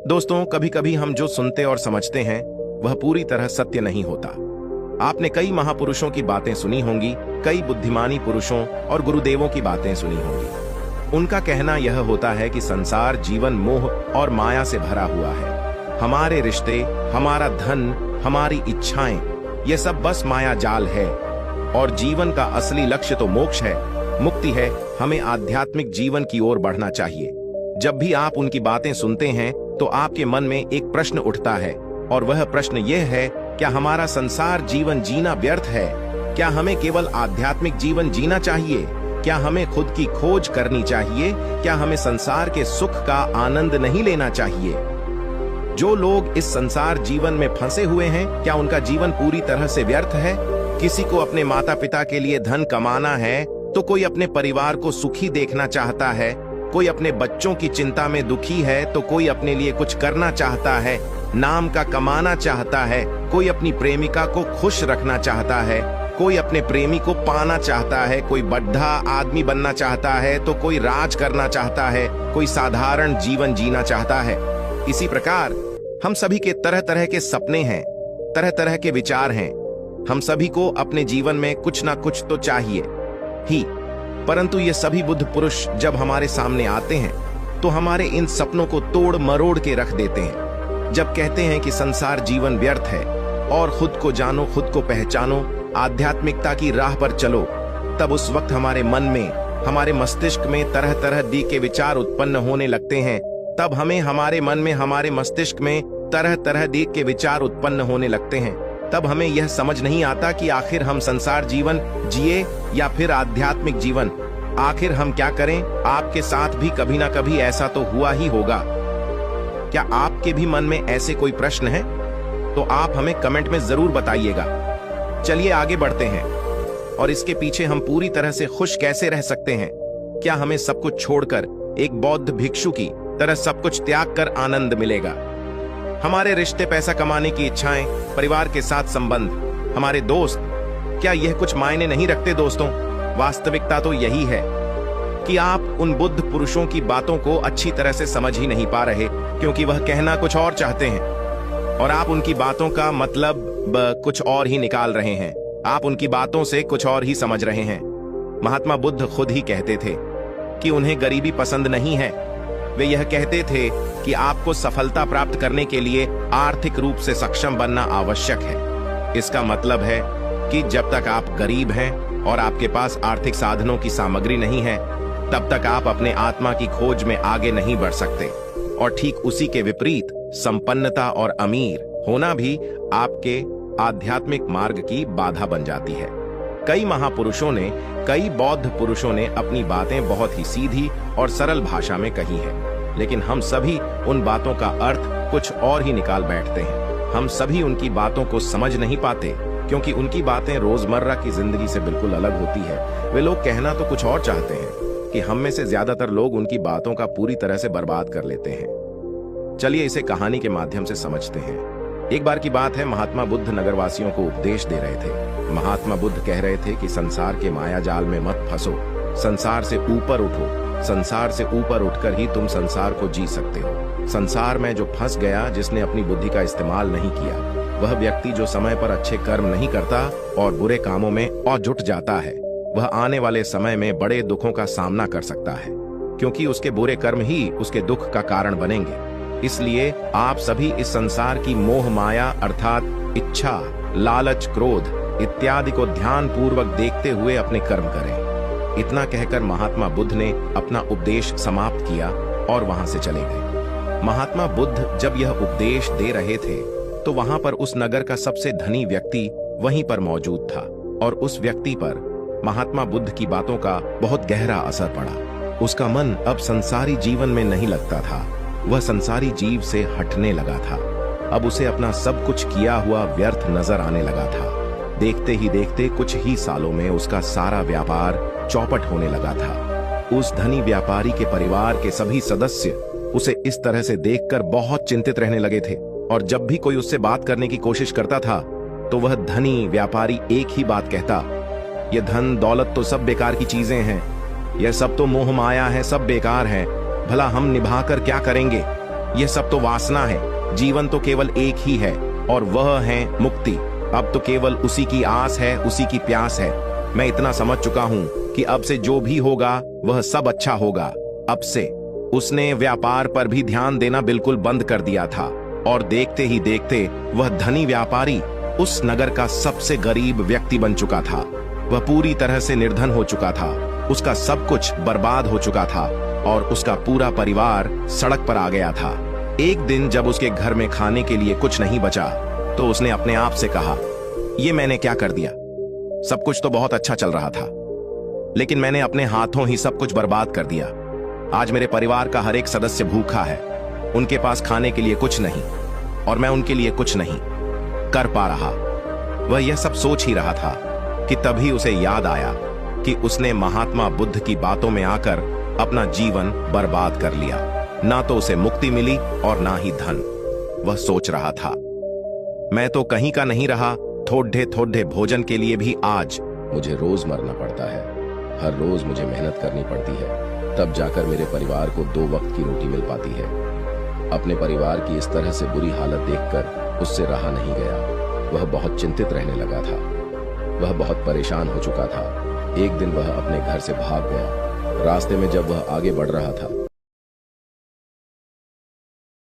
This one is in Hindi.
दोस्तों, कभी कभी हम जो सुनते और समझते हैं वह पूरी तरह सत्य नहीं होता। आपने कई महापुरुषों की बातें सुनी होंगी, कई बुद्धिमानी पुरुषों और गुरुदेवों की बातें सुनी होंगी। उनका कहना यह होता है कि संसार जीवन मोह और माया से भरा हुआ है। हमारे रिश्ते, हमारा धन, हमारी इच्छाएं, ये सब बस माया जाल है और जीवन का असली लक्ष्य तो मोक्ष है, मुक्ति है। हमें आध्यात्मिक जीवन की ओर बढ़ना चाहिए। जब भी आप उनकी बातें सुनते हैं तो आपके मन में एक प्रश्न उठता है और वह प्रश्न यह है, क्या हमारा संसार जीवन जीना व्यर्थ है? क्या हमें केवल आध्यात्मिक जीवन जीना चाहिए? क्या हमें खुद की खोज करनी चाहिए? क्या हमें संसार के सुख का आनंद नहीं लेना चाहिए? जो लोग इस संसार जीवन में फंसे हुए हैं, क्या उनका जीवन पूरी तरह से व्यर्थ है? किसी को अपने माता पिता के लिए धन कमाना है तो कोई अपने परिवार को सुखी देखना चाहता है, कोई अपने बच्चों की चिंता में दुखी है तो कोई अपने लिए कुछ करना चाहता है, नाम का कमाना चाहता है, कोई अपनी प्रेमिका को खुश रखना चाहता है, कोई अपने प्रेमी को पाना चाहता है, कोई बड़ा आदमी बनना चाहता है तो कोई राज करना चाहता है, कोई साधारण जीवन जीना चाहता है। इसी प्रकार हम सभी के तरह तरह के सपने हैं, तरह तरह के विचार हैं। हम सभी को अपने जीवन में कुछ ना कुछ तो चाहिए ही, परंतु ये सभी बुद्ध पुरुष जब हमारे सामने आते हैं तो हमारे इन सपनों को तोड़ मरोड़ के रख देते हैं। जब कहते हैं कि संसार जीवन व्यर्थ है और खुद को जानो, खुद को पहचानो, आध्यात्मिकता की राह पर चलो, तब उस वक्त हमारे मन में, हमारे मस्तिष्क में तरह तरह के विचार उत्पन्न होने लगते हैं। तब हमें हमारे मन में, हमारे मस्तिष्क में तरह तरह के विचार उत्पन्न होने लगते हैं। तब हमें यह समझ नहीं आता कि आखिर हम संसार जीवन जिए या फिर आध्यात्मिक जीवन, आखिर हम क्या करें। आपके साथ भी कभी ना कभी ऐसा तो हुआ ही होगा। क्या आपके भी मन में ऐसे कोई प्रश्न है? तो आप हमें कमेंट में जरूर बताइएगा। चलिए आगे बढ़ते हैं। और इसके पीछे हम पूरी तरह से खुश कैसे रह सकते हैं? क्या हमें सब कुछ छोड़कर एक बौद्ध भिक्षु की तरह सब कुछ त्याग कर आनंद मिलेगा? हमारे रिश्ते, पैसा कमाने की इच्छाएं, परिवार के साथ संबंध, हमारे दोस्त, क्या यह कुछ मायने नहीं रखते? दोस्तों, वास्तविकता तो यही है कि आप उन बुद्ध पुरुषों की बातों को अच्छी तरह से समझ ही नहीं पा रहे, क्योंकि वह कहना कुछ और चाहते हैं और आप उनकी बातों का मतलब कुछ और ही निकाल रहे हैं। आप उनकी बातों से कुछ और ही समझ रहे हैं। महात्मा बुद्ध खुद ही कहते थे कि उन्हें गरीबी पसंद नहीं है। वे यह कहते थे कि आपको सफलता प्राप्त करने के लिए आर्थिक रूप से सक्षम बनना आवश्यक है। इसका मतलब है कि जब तक आप गरीब हैं और आपके पास आर्थिक साधनों की सामग्री नहीं है, तब तक आप अपने आत्मा की खोज में आगे नहीं बढ़ सकते। और ठीक उसी के विपरीत संपन्नता और अमीर होना भी आपके आध्यात्मिक मार्ग की बाधा बन जाती है। कई महापुरुषों ने, कई बौद्ध पुरुषों ने अपनी बातें बहुत ही सीधी और सरल भाषा में कही है, लेकिन हम सभी उन बातों का अर्थ कुछ और ही निकाल बैठते हैं। हम सभी उनकी बातों को समझ नहीं पाते, क्योंकि उनकी बातें रोजमर्रा की जिंदगी से बिल्कुल अलग होती है। वे लोग कहना तो कुछ और चाहते हैं कि हम में से ज्यादातर लोग उनकी बातों का पूरी तरह से बर्बाद कर लेते हैं। चलिए इसे कहानी के माध्यम से समझते हैं। एक बार की बात है, महात्मा बुद्ध नगरवासियों को उपदेश दे रहे थे। महात्मा बुद्ध कह रहे थे कि संसार के माया जाल में मत फंसो, संसार से ऊपर उठो। संसार से ऊपर उठकर ही तुम संसार को जी सकते हो। संसार में जो फंस गया, जिसने अपनी बुद्धि का इस्तेमाल नहीं किया, वह व्यक्ति जो समय पर अच्छे कर्म नहीं करता और बुरे कामों में और जुट जाता है, वह आने वाले समय में बड़े दुखों का सामना कर सकता है, क्योंकि उसके बुरे कर्म ही उसके दुख का कारण बनेंगे। इसलिए आप सभी इस संसार की मोह माया अर्थात इच्छा, लालच, क्रोध इत्यादि को ध्यान पूर्वक देखते हुए अपने कर्म करें। इतना कहकर महात्मा बुद्ध ने अपना उपदेश समाप्त किया और वहां से चले गए। महात्मा बुद्ध जब यह उपदेश दे रहे थे तो वहां पर उस नगर का सबसे धनी व्यक्ति वहीं पर मौजूद था और उस व्यक्ति पर महात्मा बुद्ध की बातों का बहुत गहरा असर पड़ा। उसका मन अब संसारी जीवन में नहीं लगता था, वह संसारी जीव से हटने लगा था। अब उसे अपना सब कुछ किया हुआ व्यर्थ नजर आने लगा था। देखते ही देखते कुछ ही सालों में उसका सारा व्यापार चौपट होने लगा था। उस धनी व्यापारी के परिवार के सभी सदस्य उसे इस तरह से देखकर बहुत चिंतित रहने लगे थे और जब भी कोई उससे बात करने की कोशिश करता था तो वह धनी व्यापारी एक ही बात कहता, यह धन दौलत तो सब बेकार की चीजें हैं, यह सब तो मोह माया है, सब बेकार है, भला हम निभाकर क्या करेंगे। यह सब तो वासना है, जीवन तो केवल एक ही है और वह है मुक्ति। अब तो केवल उसी की आस है, उसी की प्यास है। मैं इतना समझ चुका हूँ कि अब से जो भी होगा वह सब अच्छा होगा। अब से उसने व्यापार पर भी ध्यान देना बिल्कुल बंद कर दिया था और देखते ही देखते वह धनी व्यापारी उस नगर का सबसे गरीब व्यक्ति बन चुका था। वह पूरी तरह से निर्धन हो चुका था, उसका सब कुछ बर्बाद हो चुका था और उसका पूरा परिवार सड़क पर आ गया था। एक दिन जब उसके घर में खाने के लिए कुछ नहीं बचा तो उसने अपने आप से कहा, ये मैंने क्या कर दिया? सब कुछ तो बहुत अच्छा चल रहा था, लेकिन मैंने अपने हाथों ही सब कुछ बर्बाद कर दिया। आज मेरे परिवार का हर एक सदस्य भूखा है, उनके पास खाने के लिए कुछ नहीं और मैं उनके लिए कुछ नहीं कर पा रहा। वह यह सब सोच ही रहा था कि तभी उसे याद आया कि उसने महात्मा बुद्ध की बातों में आकर अपना जीवन बर्बाद कर लिया। ना तो उसे मुक्ति मिली और ना ही धन। वह सोच रहा था, मैं तो कहीं का नहीं रहा, थोड़े थोड़े भोजन के लिए भी आज मुझे रोज मरना पड़ता है। हर रोज मुझे मेहनत करनी पड़ती है, तब जाकर मेरे परिवार को 2 वक्त की रोटी मिल पाती है। अपने परिवार की इस तरह से बुरी हालत देखकर उससे रहा नहीं गया। वह बहुत चिंतित रहने लगा था, वह बहुत परेशान हो चुका था। एक दिन वह अपने घर से भाग गया। रास्ते में जब वह आगे बढ़ रहा था